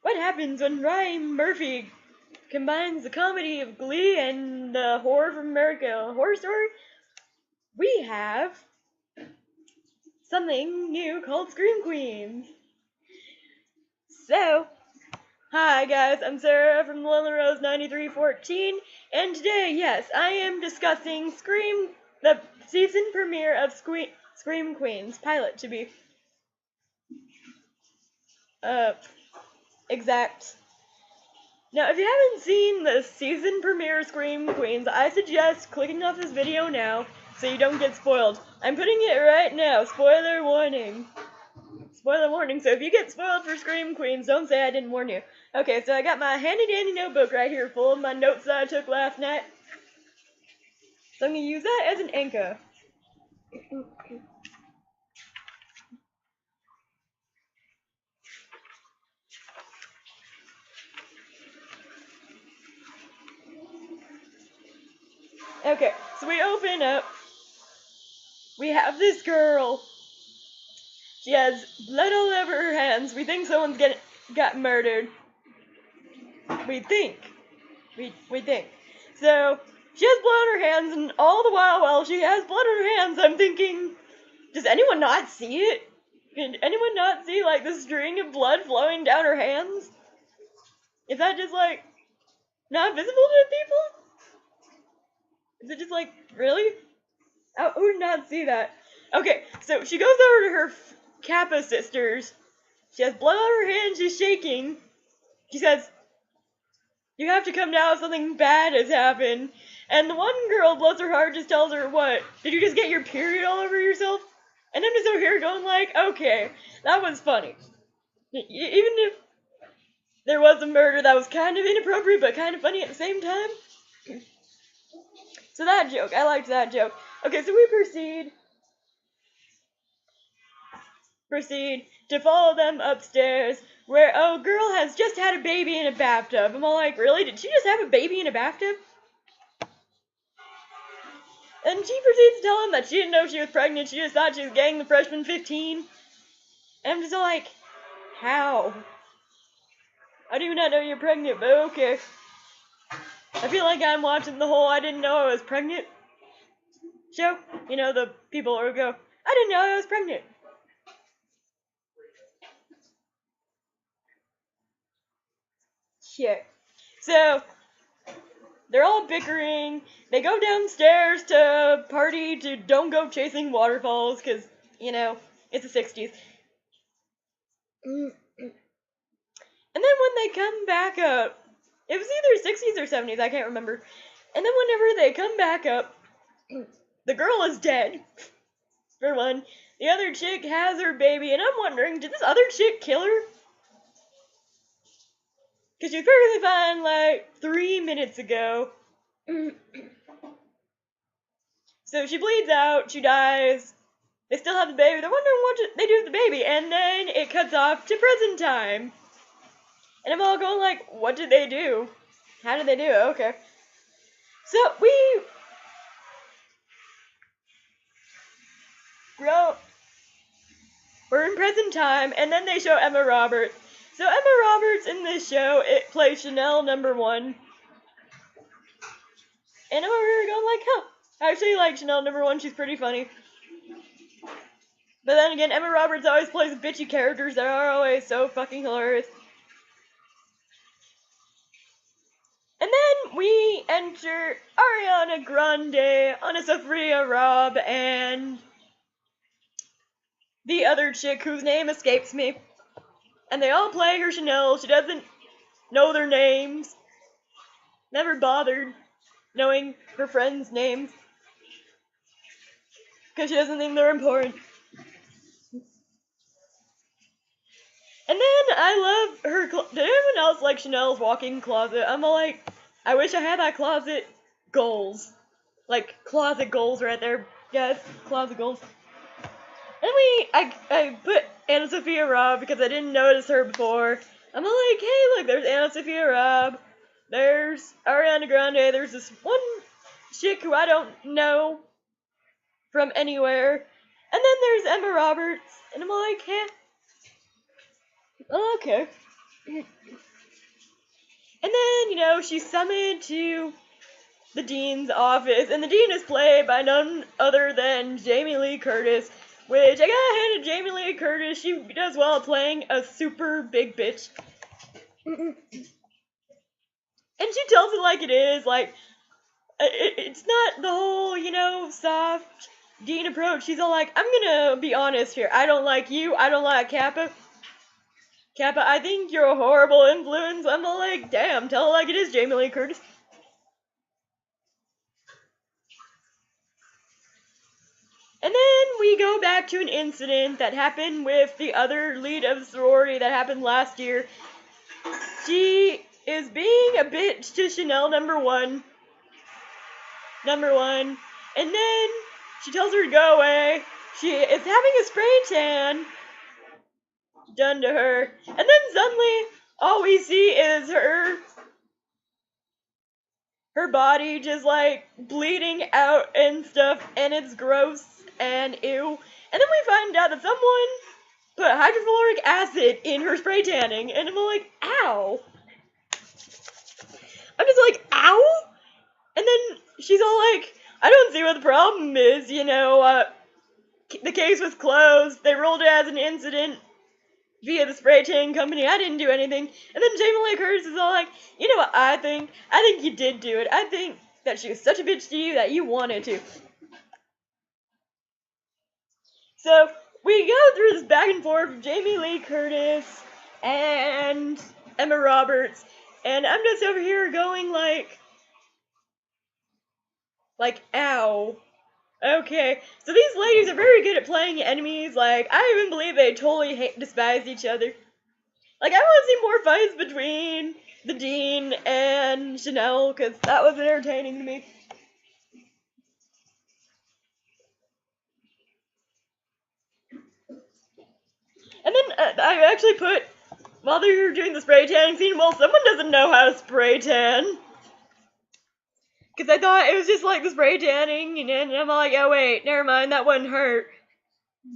What happens when Ryan Murphy combines the comedy of Glee and the horror from America Horror Story? We have something new called Scream Queens. So, hi guys, I'm Sarah from Lonely Rose 9314, and today, yes, I am discussing Scream, the season premiere of Scream Queens, pilot to be exact. Now, if you haven't seen the season premiere of Scream Queens, I suggest clicking off this video now so you don't get spoiled. I'm putting it right now, spoiler warning. Spoiler warning, so if you get spoiled for Scream Queens, don't say I didn't warn you. Okay, so I got my handy dandy notebook right here full of my notes that I took last night. So I'm going to use that as an anchor. Okay, so we open up. We have this girl. She has blood all over her hands. We think someone's got murdered. We think. We think. So, she has blood on her hands, and all the while she has blood on her hands, I'm thinking, does anyone not see it? Can anyone not see, like, the string of blood flowing down her hands? Is that just, like, not visible to people? Is it just, like, really? I would not see that. Okay, so she goes over to her Kappa sisters. She has blood on her hands, she's shaking. She says, "You have to come now, something bad has happened." And the one girl, bless her heart, just tells her, "What? Did you just get your period all over yourself?" And I'm just over here going like, okay, that was funny. Even if there was a murder that was kind of inappropriate but kind of funny at the same time. So that joke, I liked that joke. Okay, so we proceed to follow them upstairs, where a girl has just had a baby in a bathtub. I'm all like, really? Did she just have a baby in a bathtub? And she proceeds to tell him that she didn't know she was pregnant, she just thought she was getting the freshman 15. And I'm just like, how? I do not know you're pregnant, but okay. I feel like I'm watching the whole I didn't know I was pregnant show. You know, the people who go, I didn't know I was pregnant. Shit. So, they're all bickering. They go downstairs to party to don't go chasing waterfalls, because, you know, it's the 60s. And then when they come back up, it was either 60s or 70s, I can't remember. And then whenever they come back up, the girl is dead, for one. The other chick has her baby, and I'm wondering, did this other chick kill her? Because she was perfectly fine, like, 3 minutes ago. So she bleeds out, she dies. They still have the baby. They're wondering what they do with the baby, and then it cuts off to present time. And I'm all going like, what did they do? How did they do it? Okay. So we're in present time, and then they show Emma Roberts. So Emma Roberts in this show, it plays Chanel #1. And I'm over here going like, huh, I actually like Chanel #1, she's pretty funny. But then again, Emma Roberts always plays bitchy characters that are always so fucking hilarious. And then we enter Ariana Grande, Ana Sofia Robb, and the other chick whose name escapes me. And they all play her Chanel. She doesn't know their names. Never bothered knowing her friends' names. Because she doesn't think they're important. And then I love her. Did anyone else like Chanel's walk-in closet? I'm all like, I wish I had that closet goals. Like, closet goals right there, guys. Closet goals. And I put Ana Sofia Robb because I didn't notice her before. I'm all like, hey, look, there's Ana Sofia Robb. There's Ariana Grande. There's this one chick who I don't know from anywhere. And then there's Emma Roberts. And I'm all like, hey. Oh, okay. And then, you know, she's summoned to the dean's office, and the dean is played by none other than Jamie Lee Curtis, which I gotta hand to Jamie Lee Curtis, she does well at playing a super big bitch. And she tells it like it is, like, it's not the whole, you know, soft dean approach. She's all like, I'm gonna be honest here, I don't like you, I don't like Kappa. Kappa, I think you're a horrible influence. I'm all like, damn, tell it like it is, Jamie Lee Curtis. And then we go back to an incident that happened with the other lead of the sorority that happened last year. She is being a bitch to Chanel number one. And then she tells her to go away. She is having a spray tan done to her. And then suddenly, all we see is her body just like bleeding out and stuff, and it's gross and ew. And then we find out that someone put hydrofluoric acid in her spray tanning, and I'm like, ow. I'm just like, ow? And then she's all like, I don't see what the problem is, you know, the case was closed, they ruled it as an incident via the spray tan company, I didn't do anything. And then Jamie Lee Curtis is all like, you know what I think you did do it. I think that she was such a bitch to you that you wanted to. So, we go through this back and forth of Jamie Lee Curtis and Emma Roberts, and I'm just over here going like, ow. Okay, so these ladies are very good at playing enemies, like, I even believe they totally despise each other. Like, I want to see more fights between the Dean and Chanel, because that was entertaining to me. And then I actually put, while they were doing the spray tanning scene, well, someone doesn't know how to spray tan. Because I thought it was just like the spray tanning, and I'm like, oh wait, never mind, that wouldn't hurt.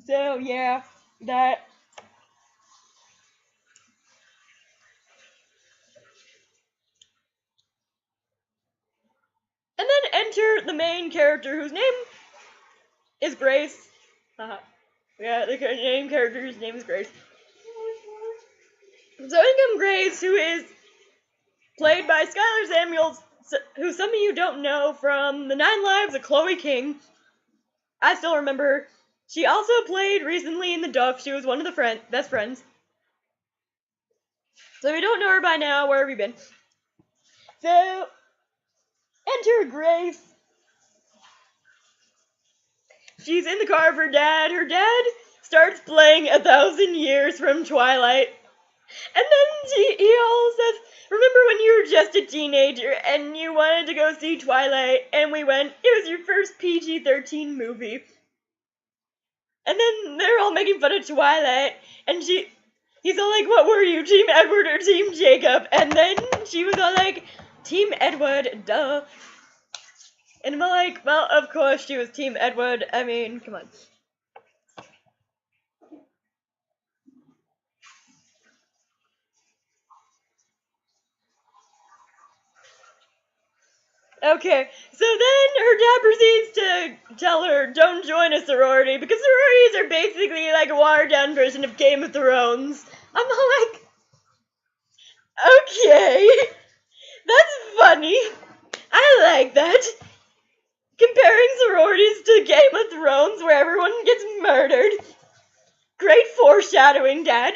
So, yeah, that. And then enter the main character, whose name is Grace. Yeah, the main character's name is Grace. So in comes Grace, who is played by Skylar Samuels, who some of you don't know from The 9 Lives of Chloe King. I still remember her. She also played recently in The Duff. She was one of the best friends. So if you don't know her by now, where have you been? So, enter Grace. She's in the car of her dad. Her dad starts playing 1,000 Years from Twilight. And then he all says, remember when you were just a teenager and you wanted to go see Twilight, and we went, it was your first PG-13 movie. And then they're all making fun of Twilight, and he's all like, what were you, Team Edward or Team Jacob? And then she was all like, Team Edward, duh. And I'm all like, well, of course she was Team Edward, I mean, come on. Okay, so then her dad proceeds to tell her, don't join a sorority, because sororities are basically like a watered-down version of Game of Thrones. I'm all like, okay, that's funny. I like that. Comparing sororities to Game of Thrones, where everyone gets murdered. Great foreshadowing, Dad.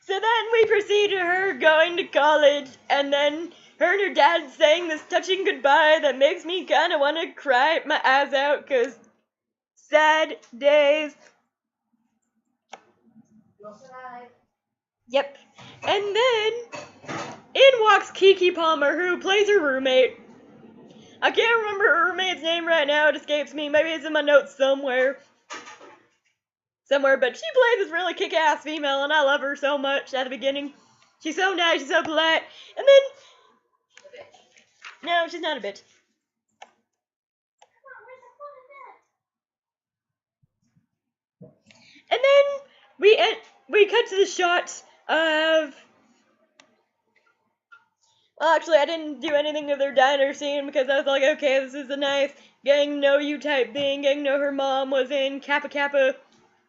So then we proceed to her going to college, and then her and her dad saying this touching goodbye that makes me kind of want to cry my eyes out, because sad days. Yep. And then in walks Keke Palmer, who plays her roommate. I can't remember her roommate's name right now, it escapes me. Maybe it's in my notes somewhere. But she plays this really kick-ass female, and I love her so much at the beginning. She's so nice, she's so polite, and then... No, she's not a bitch. we cut to the shot of. Well, actually, I didn't do anything to their diner scene because I was like, okay, this is a nice getting to know you type thing. Getting to know her mom was in Kappa Kappa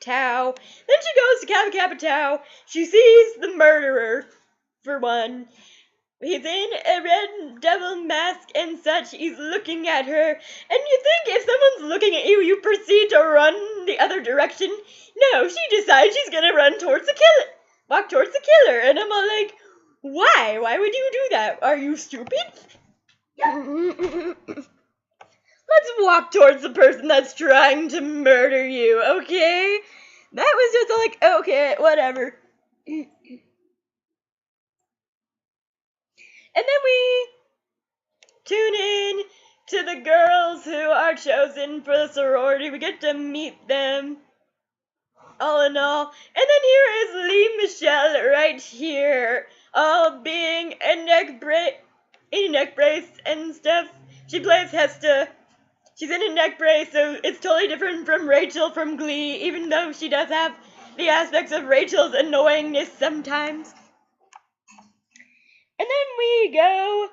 Tau. Then she goes to Kappa Kappa Tau. She sees the murderer, for one. He's in a red devil mask and such. He's looking at her. And you think if someone's looking at you, you proceed to run the other direction. No, she decides she's gonna run towards the killer. Walk towards the killer. And I'm all like, why? Why would you do that? Are you stupid? Let's walk towards the person that's trying to murder you, okay? That was just like, okay, whatever. And then we tune in to the girls who are chosen for the sorority. We get to meet them, all in all. And then here is Lee Michelle right here, all being a neck brace and stuff. She plays Hesta. She's in a neck brace, so it's totally different from Rachel from Glee, even though she does have the aspects of Rachel's annoyingness sometimes. And then we go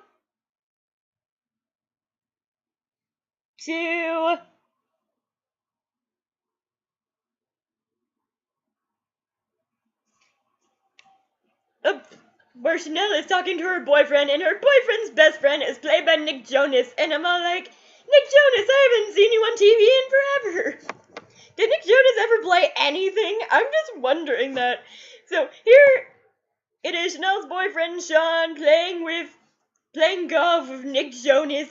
to where Chanel is talking to her boyfriend, and her boyfriend's best friend is played by Nick Jonas, and I'm all like, Nick Jonas, I haven't seen you on TV in forever. Did Nick Jonas ever play anything? I'm just wondering that. So here it is Chanel's boyfriend Sean playing golf with Nick Jonas.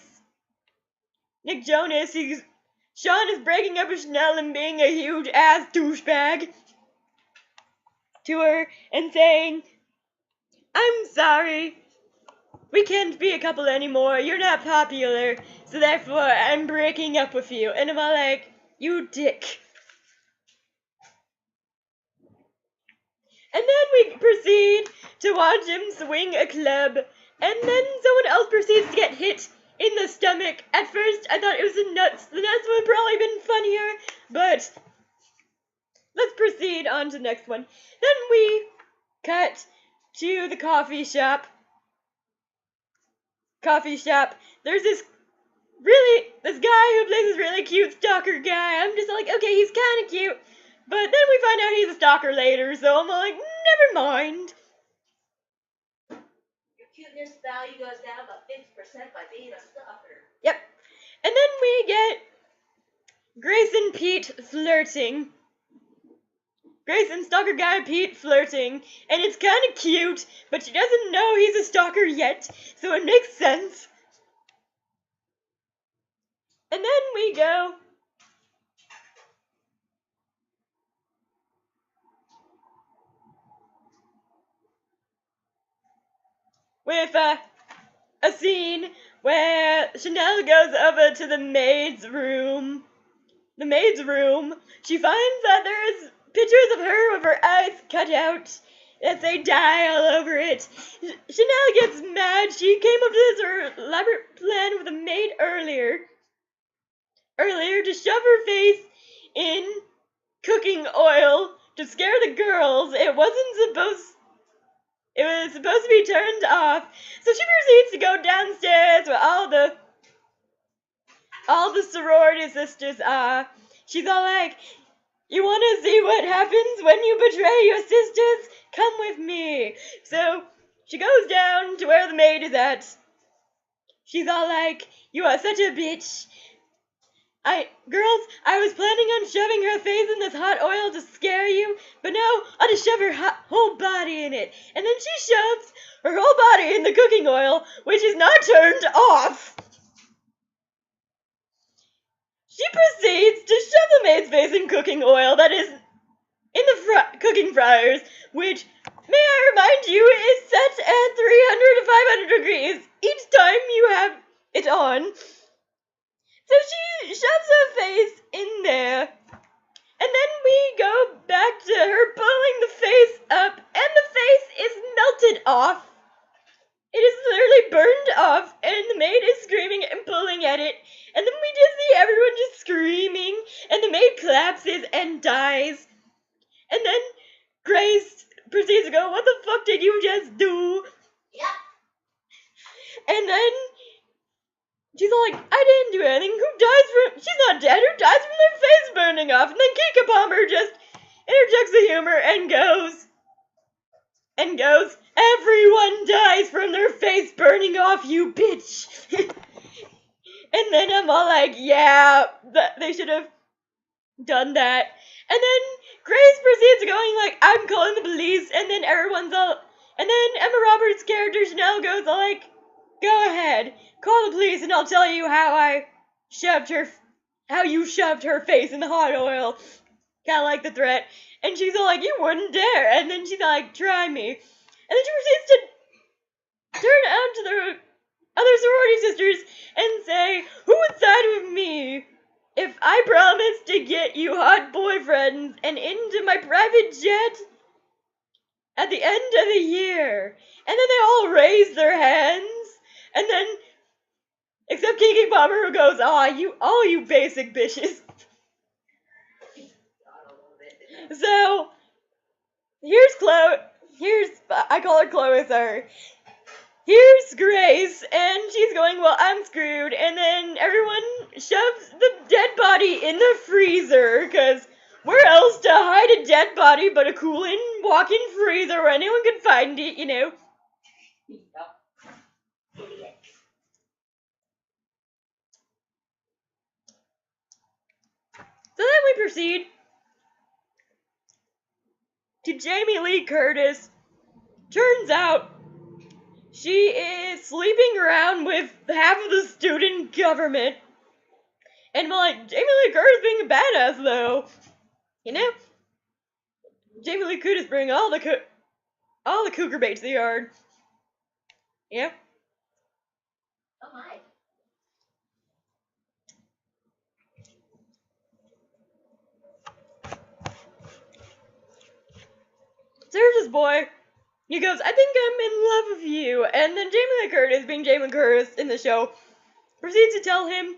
Sean is breaking up with Chanel and being a huge ass douchebag to her and saying, I'm sorry, we can't be a couple anymore, you're not popular, so therefore I'm breaking up with you. And I'm all like, you dick. And then we proceed to watch him swing a club, and then someone else proceeds to get hit in the stomach. At first, I thought it was the nuts. The nuts would have probably been funnier, but let's proceed on to the next one. Then we cut to the coffee shop. There's this guy who plays this really cute stalker guy. I'm just like, okay, he's kind of cute. But then we find out he's a stalker later, so I'm like, never mind. Your cuteness value goes down about 50% by being a stalker. Yep. And then we get Grace and Pete flirting. Grace and stalker guy Pete flirting. And it's kind of cute, but she doesn't know he's a stalker yet, so it makes sense. And then we go with a scene where Chanel goes over to the maid's room. She finds that there's pictures of her with her eyes cut out, that say die all over it. Chanel gets mad. She came up with this elaborate plan with a maid earlier to shove her face in cooking oil to scare the girls. It was supposed to be turned off. So she proceeds to go downstairs where all the sorority sisters are. She's all like, you want to see what happens when you betray your sisters? Come with me. So she goes down to where the maid is at. She's all like, you are such a bitch. Girls, I was planning on shoving her face in this hot oil to scare you, but now I'll just shove her whole body in it. And then she shoves her whole body in the cooking oil, which is not turned off. She proceeds to shove the maid's face in cooking oil that is in the cooking fryers, which, may I remind you, is set at 300 to 500 degrees each time you have it on. So she shoves her face in there, and then we go back to her pulling the face up, and the face is melted off. It is literally burned off, and the maid is screaming and pulling at it, and then we just see everyone just screaming, and the maid collapses and dies. And then Grace proceeds to go, what the fuck did you just do? Yep. And then she's all like, I didn't do anything. Who dies from... She's not dead. Who dies from their face burning off? And then Kika Palmer just interjects the humor and goes, everyone dies from their face burning off, you bitch. And then I'm all like, yeah, they should have done that. And then Grace proceeds going like, I'm calling the police. And then everyone's all... And then Emma Roberts' character Chanel goes all like, go ahead, call the police and I'll tell you how you shoved her face in the hot oil. Kinda like the threat. And she's all like, you wouldn't dare. And then she's like, try me. And then she proceeds to turn out to the other sorority sisters and say, who would side with me if I promised to get you hot boyfriends and into my private jet at the end of the year? And then they all raise their hands. And then, except Kiki Palmer, who goes, all you basic bitches. So, here's Chloe, I call her Chloe, sorry. Here's Grace, and she's going, well, I'm screwed, and then everyone shoves the dead body in the freezer, because where else to hide a dead body but a cool-in walk-in freezer where anyone could find it, you know? So then we proceed to Jamie Lee Curtis. Turns out she is sleeping around with half of the student government. And I'm like, Jamie Lee Curtis being a badass though. You know? Jamie Lee Curtis bring all the cougar bait to the yard. Yeah? Oh my. So here's this boy. He goes, I think I'm in love with you. And then Jamie Lee Curtis, being Jamie Lee Curtis in the show, proceeds to tell him,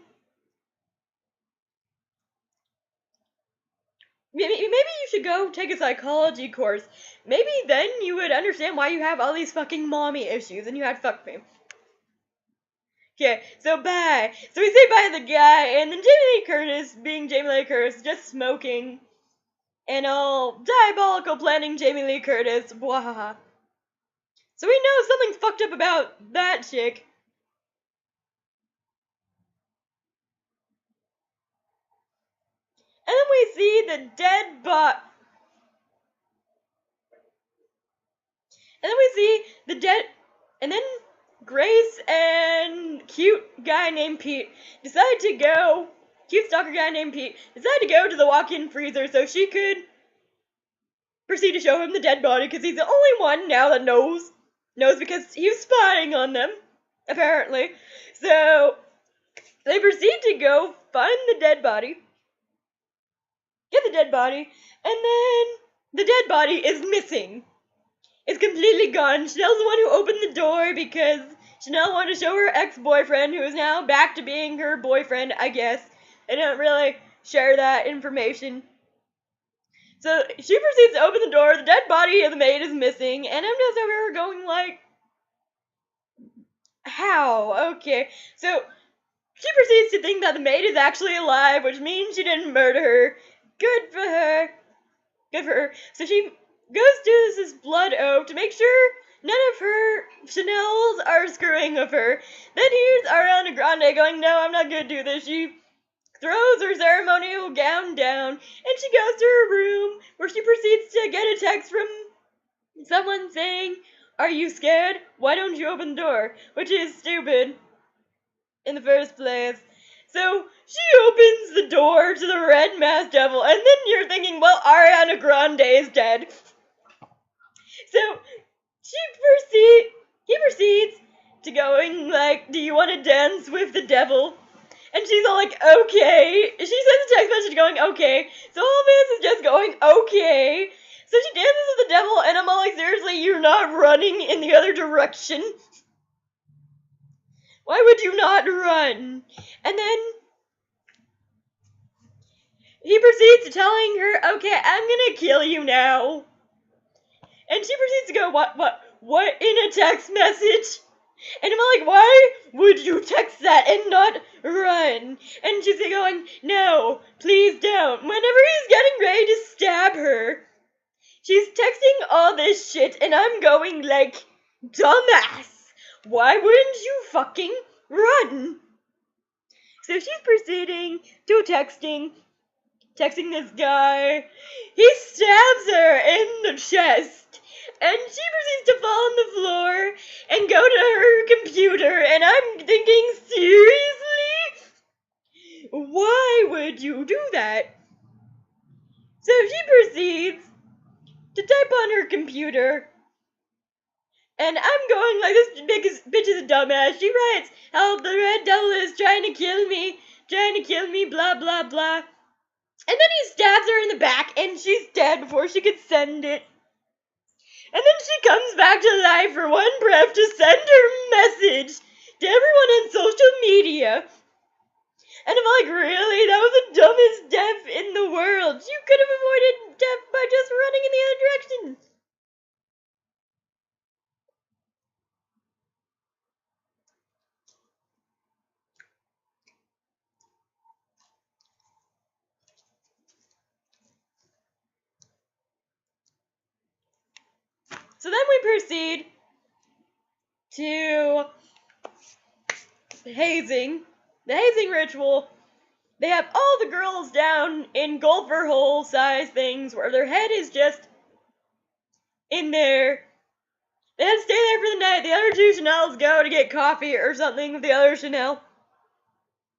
maybe you should go take a psychology course. Maybe then you would understand why you have all these fucking mommy issues and you had fuck me. Okay, so bye. So we say bye to the guy, and then Jamie Lee Curtis, being Jamie Lee Curtis, just smoking. And all diabolical planning Jamie Lee Curtis. Bwahaha. So we know something's fucked up about that chick. And then we see the dead bot. And then we see the dead. And then Grace and cute guy named Pete decide to go. Cute stalker guy named Pete decided to go to the walk-in freezer so she could proceed to show him the dead body because he's the only one now that knows because he was spying on them, apparently. So they proceed to go find the dead body, get the dead body, and then the dead body is missing. It's completely gone. Chanel's the one who opened the door because Chanel wanted to show her ex-boyfriend, who is now back to being her boyfriend, I guess. They don't really share that information. So she proceeds to open the door, the dead body of the maid is missing, and I'm just over here going like, how? Okay. So she proceeds to think that the maid is actually alive, which means she didn't murder her. Good for her. Good for her. So she goes to this blood oath to make sure none of her Chanels are screwing with her. Then here's Ariana Grande going, no, I'm not gonna do this. She throws her ceremonial gown down, and she goes to her room, where she proceeds to get a text from someone saying, are you scared? Why don't you open the door? Which is stupid in the first place. So she opens the door to the red masked devil, and then you're thinking, well, Ariana Grande is dead. So he proceeds to going like, do you want to dance with the devil? And she's all like, okay. She sends a text message going, okay. So all this is just going, okay. So she dances with the devil, and I'm all like, seriously, you're not running in the other direction? Why would you not run? And then he proceeds to telling her, okay, I'm gonna kill you now. And she proceeds to go, what in a text message? And I'm like, why would you text that and not run? And she's going, no, please don't. Whenever he's getting ready to stab her, she's texting all this shit, and I'm going like, dumbass, why wouldn't you fucking run? So she's proceeding to texting this guy. He stabs her in the chest, and she proceeds to fall on the floor and go to her computer, and I'm thinking, seriously? Why would you do that? So she proceeds to type on her computer, and I'm going like, this bitch is a dumbass. She writes, how the Red Devil is trying to kill me, blah, blah, blah. And then he stabs her in the back, and she's dead before she could send it. And then she comes back to life for one breath to send her message to everyone on social media. And I'm like, really? That was the dumbest death in the world. You could have avoided death by just running in the other direction. So then we proceed to the hazing ritual. They have all the girls down in golfer hole size things where their head is just in there. They had to stay there for the night. The other two Chanels go to get coffee or something with the other Chanel.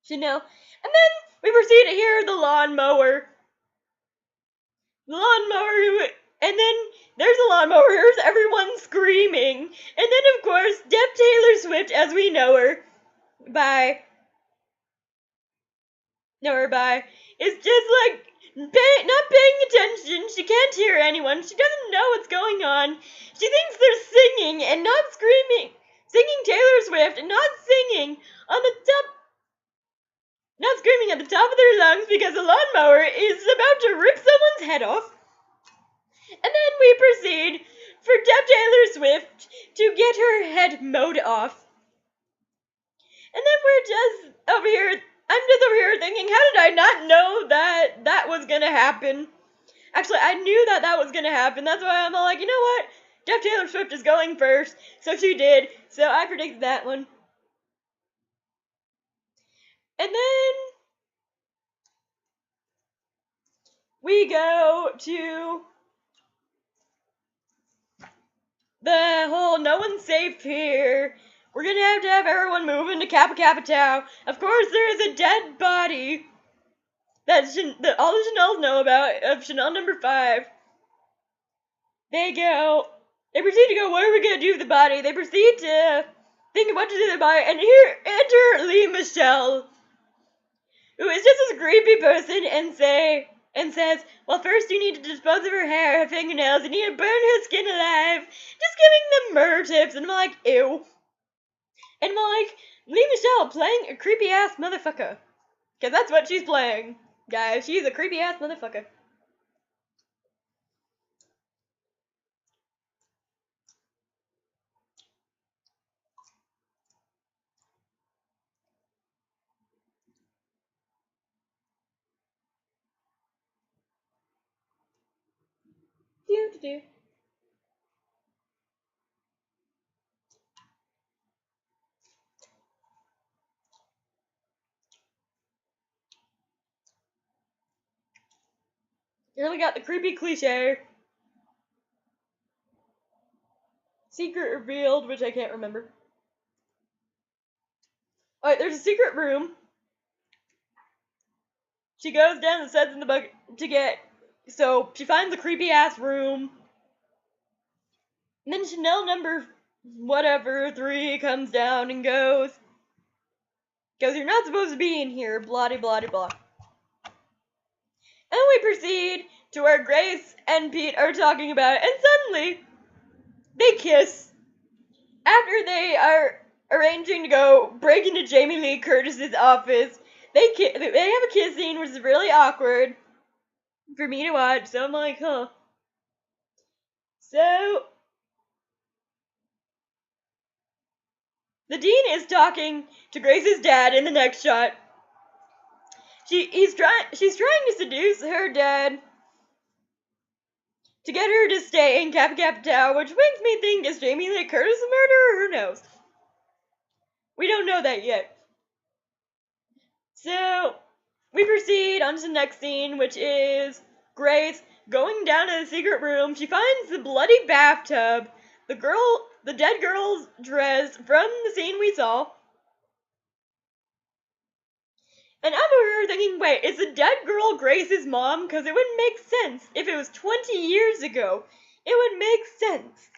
And then we proceed to hear the lawnmower. And then there's a lawnmower. Here's everyone screaming. And then, of course, Deaf Taylor Swift, as we know her by, is just like not paying attention. She can't hear anyone. She doesn't know what's going on. She thinks they're singing and not screaming. Singing Taylor Swift and not singing on the top. Not screaming at the top of their lungs because the lawnmower is about to rip someone's head off. And then we proceed for Deaf Taylor Swift to get her head mowed off. And then we're just over here. I'm just over here thinking, how did I not know that was gonna happen? Actually, I knew that was gonna happen. That's why I'm all like, you know what? Deaf Taylor Swift is going first. So she did. So I predicted that one. And then we go to the whole no one's safe here. We're gonna have everyone move into Kappa Kappa Tau. Of course, there is a dead body that all the Chanels know about, of Chanel number 5. They proceed to go, what are we gonna do with the body? They proceed to think of what to do with the body, and here enter Lea Michele, who is just this creepy person, and says, well, first you need to dispose of her hair, her fingernails, you need to burn her skin alive, just giving them murder tips, and I'm like, ew. And I'm like, Lea Michele playing a creepy-ass motherfucker. Because that's what she's playing, guys. She's a creepy-ass motherfucker. Do. You really got the creepy cliche. Secret revealed, which I can't remember. Alright, there's a secret room. She goes down and sets in the bucket to get. So she finds a creepy ass room. And then Chanel number 3 comes down and goes, you're not supposed to be in here, blah blah blah. And we proceed to where Grace and Pete are talking about it, and suddenly they kiss. After they are arranging to go break into Jamie Lee Curtis's office, they have a kiss scene, which is really awkward for me to watch, so I'm like, huh. So the dean is talking to Grace's dad in the next shot. She's trying to seduce her dad to get her to stay in Kappa Kappa Tau, which makes me think, is Jamie Lee Curtis the murderer? Who knows? We don't know that yet. So we proceed on to the next scene, which is Grace going down to the secret room. She finds the bloody bathtub, the dead girl's dress from the scene we saw. And I'm over here thinking, wait, is the dead girl Grace's mom? Because it wouldn't make sense. If it was 20 years ago, it would make sense.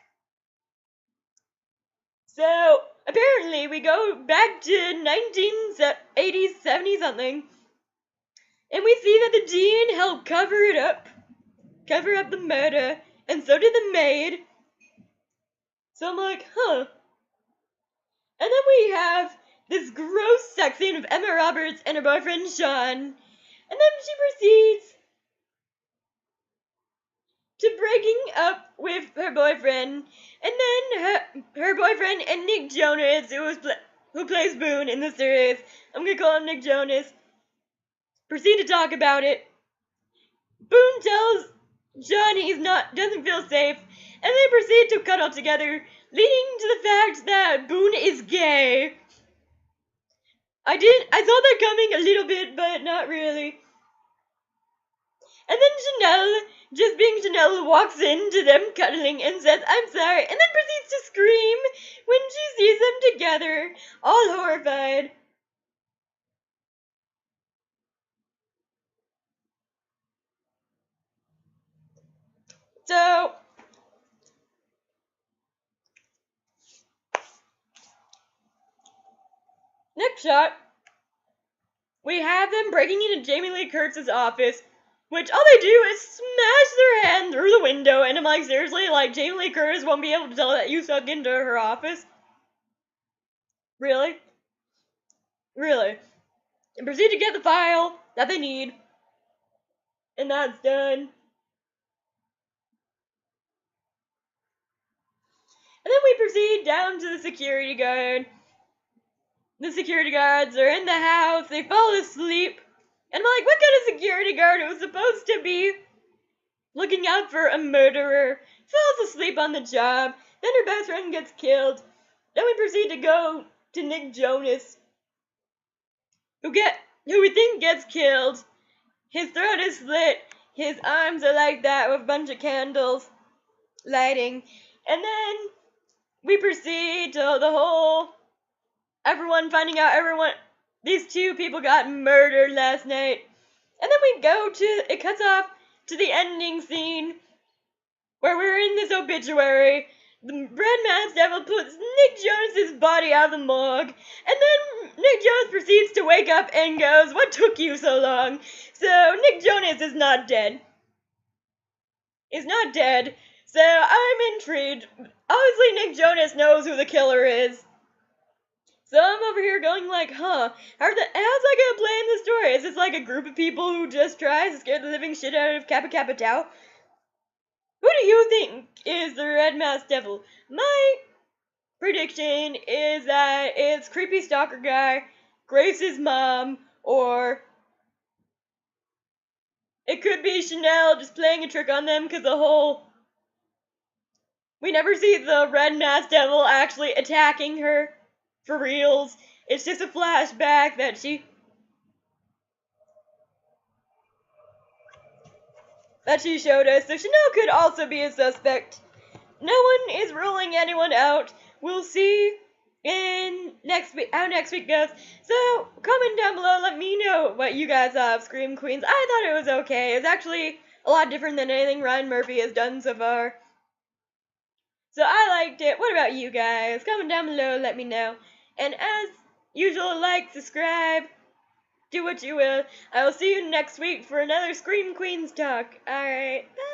So, apparently, we go back to 1980s, 70s something, and we see that the dean helped cover up the murder, and so did the maid. So I'm like, huh. And then we have this gross sex scene of Emma Roberts and her boyfriend Sean, and then she proceeds to breaking up with her boyfriend, and then her boyfriend and Nick Jonas, who plays Boone in the series, I'm gonna call him Nick Jonas, proceed to talk about it. Boone tells John doesn't feel safe, and they proceed to cuddle together, leading to the fact that Boone is gay. I saw that coming a little bit, but not really. And then Chanel, just being Chanel, walks into them cuddling and says, "I'm sorry," and then proceeds to scream when she sees them together, all horrified. So, next shot, we have them breaking into Jamie Lee Curtis's office, which all they do is smash their hand through the window, and I'm like, seriously, like, Jamie Lee Curtis won't be able to tell that you snuck into her office? Really? Really? And proceed to get the file that they need, and that's done. And then we proceed down to the security guard. The security guards are in the house, they fall asleep, and I'm like, what kind of security guard who was supposed to be looking out for a murderer falls asleep on the job? Then her best friend gets killed. Then we proceed to go to Nick Jonas, who we think gets killed. His throat is slit, his arms are like that with a bunch of candles lighting, and then we proceed to everyone finding out these two people got murdered last night. And then it cuts off to the ending scene where we're in this obituary. The Red Masked Devil puts Nick Jonas's body out of the morgue, and then Nick Jonas proceeds to wake up and goes, "What took you so long?" So Nick Jonas is not dead. He's not dead. So I'm intrigued. Obviously Nick Jonas knows who the killer is. So I'm over here going like, how's that gonna play in the story? Is this like a group of people who just tries to scare the living shit out of Kappa Kappa Tau? Who do you think is the Red Masked Devil? My prediction is that it's creepy stalker guy, Grace's mom, or it could be Chanel just playing a trick on them because we never see the Red Masked Devil actually attacking her for reals. It's just a flashback that she showed us. So Chanel could also be a suspect. No one is ruling anyone out. We'll see in how next week goes. So comment down below, let me know what you guys thought of Scream Queens. I thought it was okay. It's actually a lot different than anything Ryan Murphy has done so far. So I liked it. What about you guys? Comment down below, let me know. And as usual, like, subscribe, do what you will. I will see you next week for another Scream Queens talk. Alright, bye.